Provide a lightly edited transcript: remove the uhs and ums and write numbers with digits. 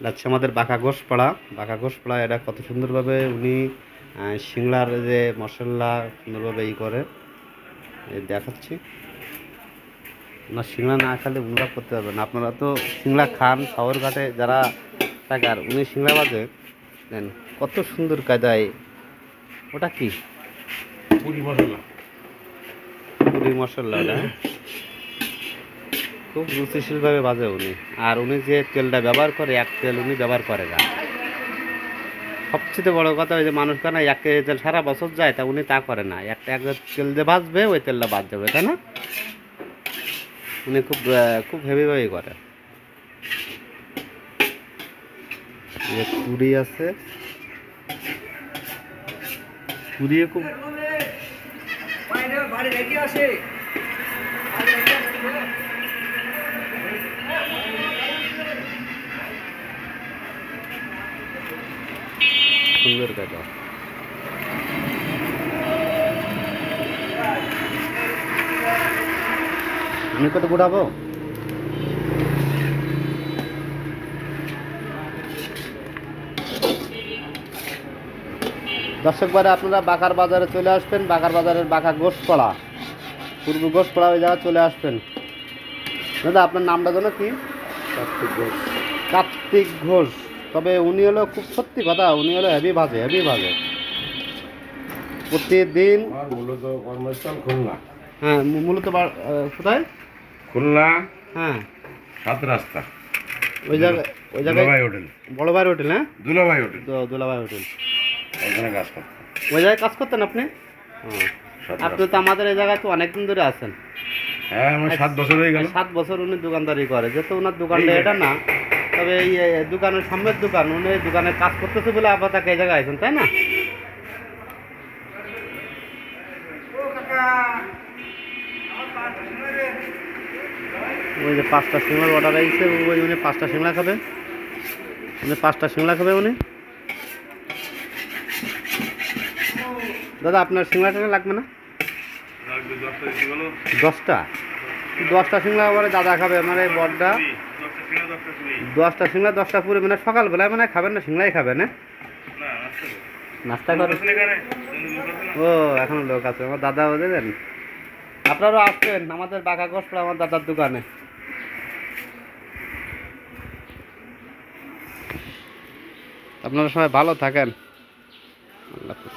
যাচ্ছে আমাদের বাঁকা ঘোষপাড়া এটা কত সুন্দরভাবে উনি সিংলার যে মশলা সুন্দরভাবে করে দেখাচ্ছি। না সিংলা না খেলে উনরা করতে পারবেন। আপনারা তো সিংলা খান শহরঘাটে যারা থাকে, আর উনি সিংলা বাজে দেন কত সুন্দর কায়দায়। ওটা কি পুরি মশলা? পুরি মশলা ওটা খুব রুচিশীলভাবে বাজে উনি। আর উনি যে তেলটা ব্যবহার করে এক তেল উনি ব্যবহার করে না। সবচেয়ে বড় কথা ওই যে মানুষ কেন এক কেজি তেল সারা বছর যায়, তা উনি তা করে না। এক তেল যে বাঁচবে ওই তেলটা বাদ যাবে, তাই না? উনি খুব খুব হেভিভাবেই করে। যে পুরি আছে, পুরিও খুব সুন্দর কাজ। আমি কত ঘুরাবো? দর্শকবারে আপনারা বাঁকার বাজারে চলে আসবেন। বাঁকার বাজারের বাঁকা ঘোষপাড়া, পূর্ব ঘোষপাড়া, ওই জায়গায় চলে আসবেন। দাদা আপনার নামটা যেন কি? কার্তিক ঘোষ। কার্তিক ঘোষ। তবে উনি হলো খুব সত্যি কথা, উনি হলো হেভি ভাজে প্রতিদিন। মূলত কর্মস্থল খুলনা। হ্যাঁ মূলত কোথায়? খুলনা, হ্যাঁ 7 রাস্তা। ওই জায়গায় দুলাভাই হোটেল। বড় ভাই হোটেল। হ্যাঁ দুলাভাই হোটেল। দুলাভাই হোটেল, ওখানে কাজ করতাম। ওই জায়গায় কাজ করতেন আপনি? হ্যাঁ। 7 আপনি তো আমাদের এই জায়গায় তো অনেকদিন ধরে আছেন। হ্যাঁ, আমার 7 বছর হয়ে গেল। 7 বছর উনি দোকানদারি করে, যেহেতু ওনার দোকানটা এটা না, তবে এই দোকানের সামনের দোকান, উনি দোকানে কাজ করতেছে বলে আবার তাকে এই জায়গায় আছেন, তাই না? ওই যে 5টা সিংলার অর্ডার আসছে, ওই উনি 5টা সিংলা খাবে, উনি। দাদা আপনার সিংলাটা লাগবে না? 10টা সিংলা আবার দাদা খাবে, মানে বড়টা 10টা সিংলা 10টা পুরি, মানে সকালবেলায় মানে খাবেন না, সিংলাই খাবেন? হ্যাঁ নাস্তা করে। ও এখনো লোক আছে, আমার দাদা দেবেন। আপনারাও আসবেন আমাদের বাঁকা ঘোষপাড়া, আমার দাদার দোকানে। আপনারা সবাই ভালো থাকেন। আল্লাহ হাফেজ।